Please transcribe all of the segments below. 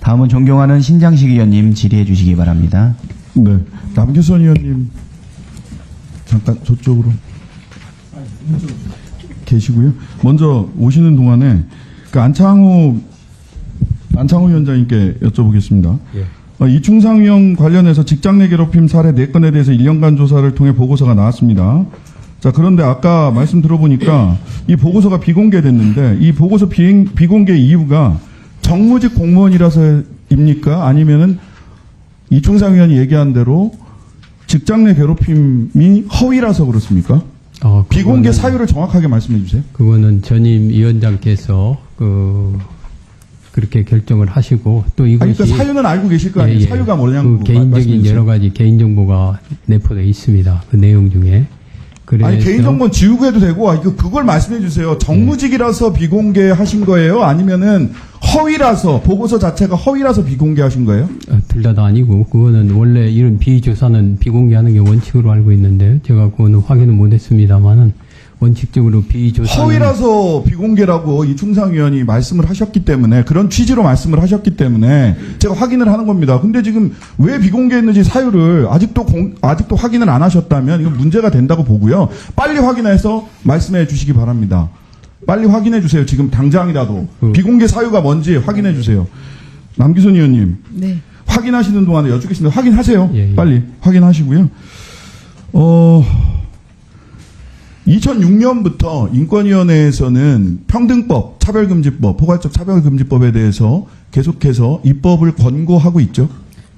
다음은 존경하는 신장식 의원님 질의해 주시기 바랍니다. 네, 남규선 의원님 잠깐 저쪽으로 계시고요. 먼저 오시는 동안에 그 안창호 위원장님께 여쭤보겠습니다. 예. 이충상 의원 관련해서 직장 내 괴롭힘 사례 4건에 대해서 1년간 조사를 통해 보고서가 나왔습니다. 자, 그런데 아까 말씀 들어보니까 이 보고서가 비공개됐는데 이 보고서 비공개 이유가 정무직 공무원이라서입니까? 아니면은 이충상 의원이 얘기한 대로 직장 내 괴롭힘이 허위라서 그렇습니까? 비공개 사유를 정확하게 말씀해 주세요. 그거는 전임 위원장께서 그렇게 결정을 하시고 또 이것이 그러니까 사유는 알고 계실 거 아니에요? 사유가 뭐냐고 그 개인적인 여러 가지 개인 정보가 내포되어 있습니다. 그 내용 중에. 그래서 아니 개인정보는 지우고 해도 되고 그걸 말씀해 주세요. 정무직이라서 비공개하신 거예요? 아니면은 허위라서 보고서 자체가 허위라서 비공개하신 거예요? 둘 다도 아니고 그거는 원래 이런 비조사는 비공개하는 게 원칙으로 알고 있는데 제가 그거는 확인은 못했습니다만은 원칙적으로 비조사는 허위라서 비공개라고 이충상 의원이 말씀을 하셨기 때문에 그런 취지로 말씀을 하셨기 때문에 제가 확인을 하는 겁니다. 근데 지금 왜 비공개했는지 사유를 아직도 확인을 안 하셨다면 이건 문제가 된다고 보고요. 빨리 확인해서 말씀해 주시기 바랍니다. 빨리 확인해 주세요. 지금 당장이라도 비공개 사유가 뭔지 확인해 주세요. 남규선 의원님. 네. 확인하시는 동안에 여쭙겠습니다. 확인하세요. 예. 빨리 확인하시고요. 2006년부터 인권위원회에서는 평등법, 차별금지법, 포괄적 차별금지법에 대해서 계속해서 입법을 권고하고 있죠.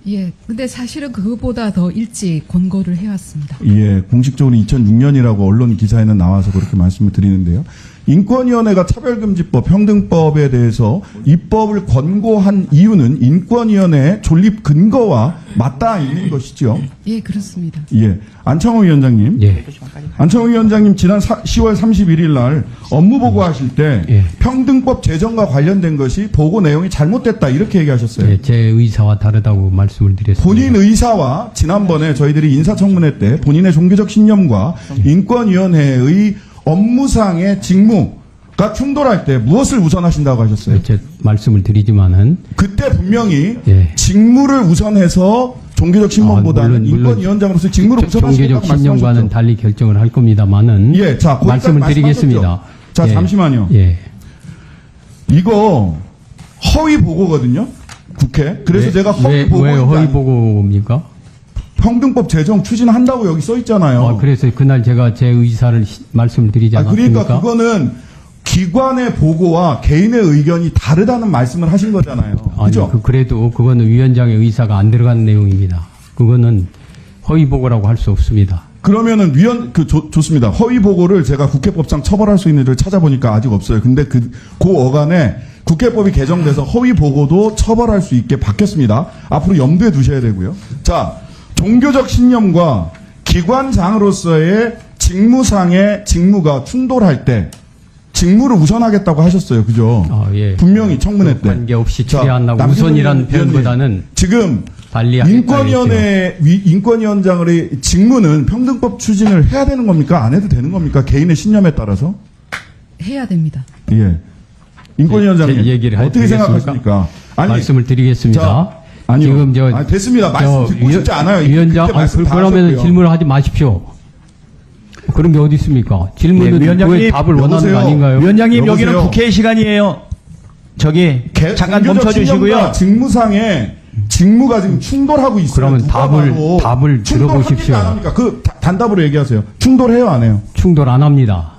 예. 근데 사실은 그것보다 더 일찍 권고를 해왔습니다. 예, 공식적으로 2006년이라고 언론 기사에는 나와서 그렇게 말씀을 드리는데요. 인권위원회가 차별금지법, 평등법에 대해서 입법을 권고한 이유는 인권위원회의 존립 근거와 맞닿아 있는 것이죠. 예, 그렇습니다. 예, 안창호 위원장님. 예. 안창호 위원장님 지난 10월 31일 날 업무 보고하실 때 예. 평등법 제정과 관련된 것이 보고 내용이 잘못됐다 이렇게 얘기하셨어요. 제 의사와 다르다고 말씀을 드렸습니다. 본인 의사와 지난번에 저희들이 인사청문회 때 본인의 종교적 신념과 인권위원회의 업무상의 직무가 충돌할 때 무엇을 우선하신다고 하셨어요? 제 말씀을 드리지만은 그때 분명히 예. 직무를 우선해서 종교적 신념보다는 물론 인권위원장으로서 직무를 우선하시겠다고 종교적 신념과는 말씀하셨죠. 달리 결정을 할 겁니다만은 예, 자, 거기까지 말씀을 드리겠습니다. 말씀하셨죠. 자, 예. 잠시만요. 예. 이거 허위 보고거든요. 국회. 그래서 제가 허위 보고 왜 허위 보고입니까? 평등법 제정 추진한다고 여기 써 있잖아요. 그래서 그날 제가 제 의사를 말씀을 드리지 않았습니까? 그러니까 그거는 기관의 보고와 개인의 의견이 다르다는 말씀을 하신 거잖아요. 아니, 그죠? 그래도 그거는 위원장의 의사가 안 들어간 내용입니다. 그거는 허위 보고라고 할 수 없습니다. 그러면은 좋습니다. 허위 보고를 제가 국회법상 처벌할 수 있는 일을 찾아보니까 아직 없어요. 근데 그 어간에 국회법이 개정돼서 허위 보고도 처벌할 수 있게 바뀌었습니다. 앞으로 염두에 두셔야 되고요. 자, 종교적 신념과 기관장으로서의 직무상의 직무가 충돌할 때 직무를 우선하겠다고 하셨어요. 그죠? 예. 분명히 청문회 때. 관계없이 자, 처리한다고 남규선 우선이라는 의원님, 표현보다는 지금 달리 인권위원장의 직무는 평등법 추진을 해야 되는 겁니까? 안 해도 되는 겁니까? 개인의 신념에 따라서? 해야 됩니다. 예. 인권위원장님 제 얘기를 어떻게 드리겠습니까? 생각하십니까? 아니, 말씀을 드리겠습니다. 자, 아니요. 지금 됐습니다. 말씀 듣고 싶지 않아요. 위원장, 그때 말씀 다 그러면 하셨고요. 질문을 하지 마십시오. 그런 게 어디 있습니까? 질문은 위원장님, 왜 답을 원하는 여보세요? 거 아닌가요? 위원장님 여보세요? 여기는 국회의 시간이에요. 저기 잠깐 종교적 멈춰주시고요. 신념과 직무상의 직무가 지금 충돌하고 있어요. 그러면 누가 답을 봐도 들어보십시오. 충돌합니까? 안 합니까? 단답으로 얘기하세요. 충돌해요, 안 해요? 충돌 안 합니다.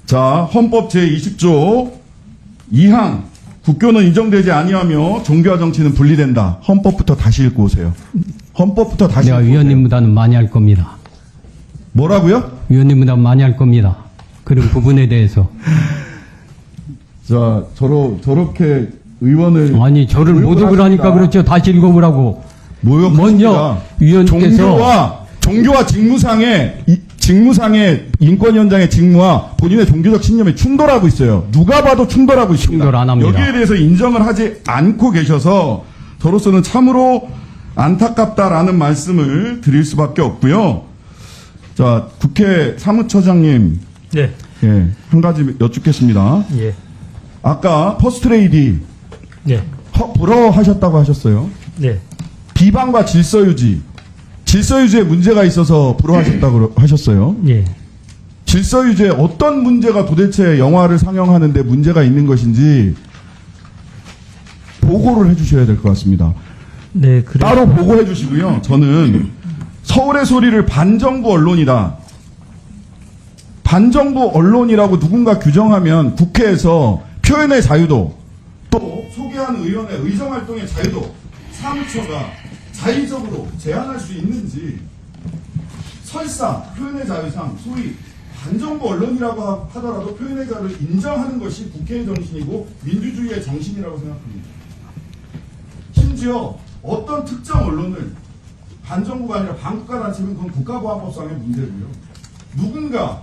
자, 헌법 제20조 2항 국교는 인정되지 아니하며 종교와 정치는 분리된다. 헌법부터 다시 읽고 오세요. 헌법부터 다시 내가 읽고 오세요. 위원님보다는 많이 할 겁니다. 뭐라고요? 위원님보다 많이 할 겁니다. 그런 부분에 대해서. 자, 저렇게 의원을 아니, 저를 못 읽으라니까 그렇죠. 다시 읽어보라고. 먼저 위원께서 종교와 직무상의 인권위원장의 직무와 본인의 종교적 신념에 충돌하고 있어요. 누가 봐도 충돌하고 있습니다. 충돌 안 합니다. 여기에 대해서 인정을 하지 않고 계셔서 저로서는 참으로 안타깝다라는 말씀을 드릴 수밖에 없고요. 자, 국회 사무처장님, 네. 한 가지 여쭙겠습니다. 예. 아까 퍼스트레이디 예. 불허하셨다고 하셨어요. 네. 비방과 질서유지에 문제가 있어서 불허하셨다고 하셨어요. 예. 질서유지에 어떤 문제가 도대체 영화를 상영하는데 문제가 있는 것인지 보고를 해주셔야 될 것 같습니다. 네, 그래. 따로 보고해 주시고요. 저는 서울의 소리를 반정부 언론이다. 반정부 언론이라고 누군가 규정하면 국회에서 표현의 자유도 또 소개하는 의원의 의정활동의 자유도 사무처가 자의적으로 제한할 수 있는지, 설사 표현의 자유상 소위 반정부 언론이라고 하더라도 표현의 자유를 인정하는 것이 국회의 정신이고 민주주의의 정신이라고 생각합니다. 심지어 어떤 특정 언론을 반정부가 아니라 반국가 단체면 그건 국가보안법상의 문제고요. 누군가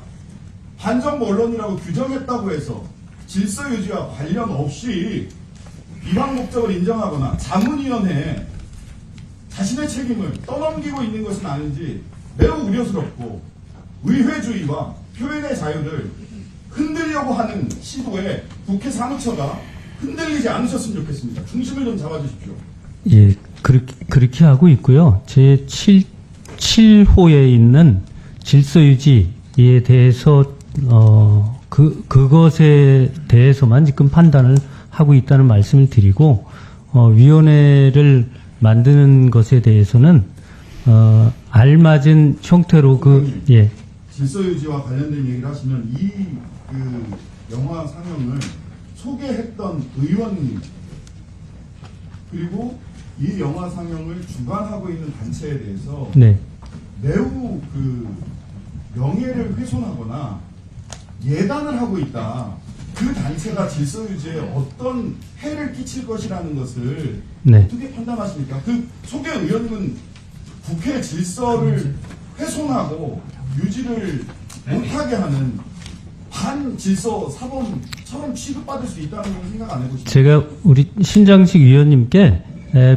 반정부 언론이라고 규정했다고 해서 질서 유지와 관련 없이 비방 목적을 인정하거나 자문위원회에 자신의 책임을 떠넘기고 있는 것은 아닌지 매우 우려스럽고, 의회주의와 표현의 자유를 흔들려고 하는 시도에 국회 사무처가 흔들리지 않으셨으면 좋겠습니다. 중심을 좀 잡아주십시오. 예, 그렇게 하고 있고요. 제 7호에 있는 질서유지에 대해서, 그것에 대해서만 지금 판단을 하고 있다는 말씀을 드리고, 위원회를 만드는 것에 대해서는, 알맞은 형태로 예. 질서유지와 관련된 얘기를 하시면 영화 상영을 소개했던 의원님, 그리고 이 영화 상영을 주관하고 있는 단체에 대해서 네. 매우 명예를 훼손하거나 예단을 하고 있다. 그 단체가 질서유지에 어떤 해를 끼칠 것이라는 것을 네. 어떻게 판단하십니까? 그 소개 의원님은 국회 질서를 훼손하고 유지를 못하게 하는 반질서 사범처럼 취급받을 수 있다는 걸 생각 안 해보시죠? 제가 우리 신장식 위원님께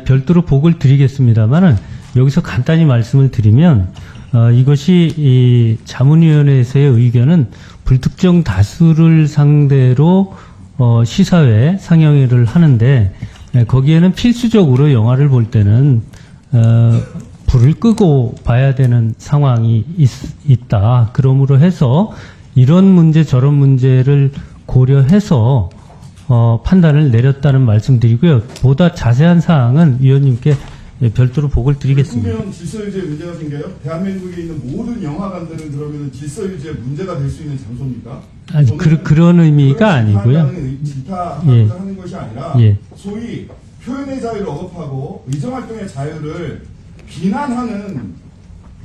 별도로 보고를 드리겠습니다만은, 여기서 간단히 말씀을 드리면, 이것이 이 자문위원회에서의 의견은 불특정 다수를 상대로 시사회 상영회를 하는데, 거기에는 필수적으로 영화를 볼 때는 불을 끄고 봐야 되는 상황이 있다. 그러므로 해서 이런 문제 저런 문제를 고려해서 판단을 내렸다는 말씀드리고요. 보다 자세한 사항은 위원님께 별도로 보고를 드리겠습니다. 그러면 질서유지에 문제가 생겨요? 대한민국에 있는 모든 영화관들은 그러면 질서유지에 문제가 될 수 있는 장소입니까? 아니, 그런 의미가 아니고요. 질타하는 예. 하는 것이 아니라 예. 소위 표현의 자유를 억압하고 의정활동의 자유를 비난하는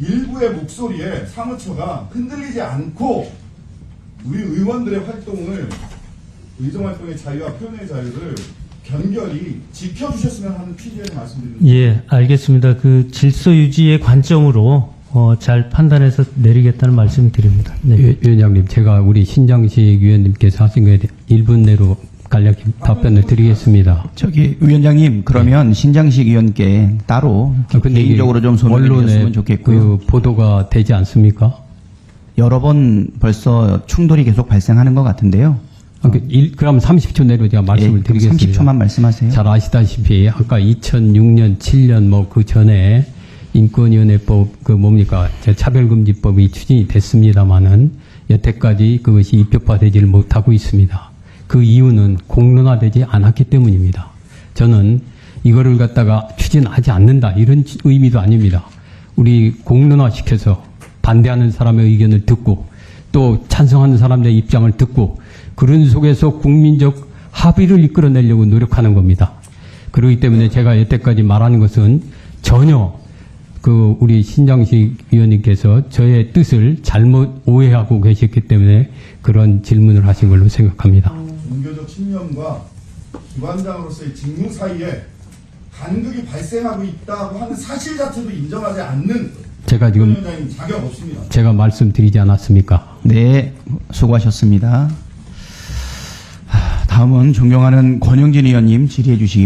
일부의 목소리에 사무처가 흔들리지 않고 우리 의원들의 활동을, 의정활동의 자유와 표현의 자유를 견결히 지켜주셨으면 하는 취지의 말씀드립니다. 예, 알겠습니다. 그 질서 유지의 관점으로 잘 판단해서 내리겠다는 말씀 드립니다. 네. 위원장님, 제가 우리 신장식 위원님께서 하신 거에 대해 1분 내로 간략히 답변을 드리겠습니다. 위원장님, 그러면 신장식 의원께 따로 근데 개인적으로 좀 소명해 주셨으면 좋겠고요. 그 보도가 되지 않습니까? 여러 번 벌써 충돌이 계속 발생하는 것 같은데요. 그럼 30초 내로 제가 말씀을 예, 드리겠습니다. 30초만 말씀하세요. 잘 아시다시피 아까 2006년, 7년 그 전에 인권위원회법 차별금지법이 추진이 됐습니다마는 여태까지 그것이 입법화되지를 못하고 있습니다. 그 이유는 공론화되지 않았기 때문입니다. 저는 이거를 갖다가 추진하지 않는다 이런 의미도 아닙니다. 우리 공론화시켜서 반대하는 사람의 의견을 듣고 또 찬성하는 사람의 입장을 듣고 그런 속에서 국민적 합의를 이끌어내려고 노력하는 겁니다. 그렇기 때문에 제가 여태까지 말하는 것은 전혀 우리 신장식 위원님께서 저의 뜻을 잘못 오해하고 계셨기 때문에 그런 질문을 하신 걸로 생각합니다. 종교적 신념과 기관장으로서의 직무 사이에 간극이 발생하고 있다고 하는 사실 자체도 인정하지 않는 제가 지금 위원장님 자격 없습니다. 제가 말씀드리지 않았습니까? 네, 수고하셨습니다. 다음은 존경하는 권영진 의원님 질의해 주시기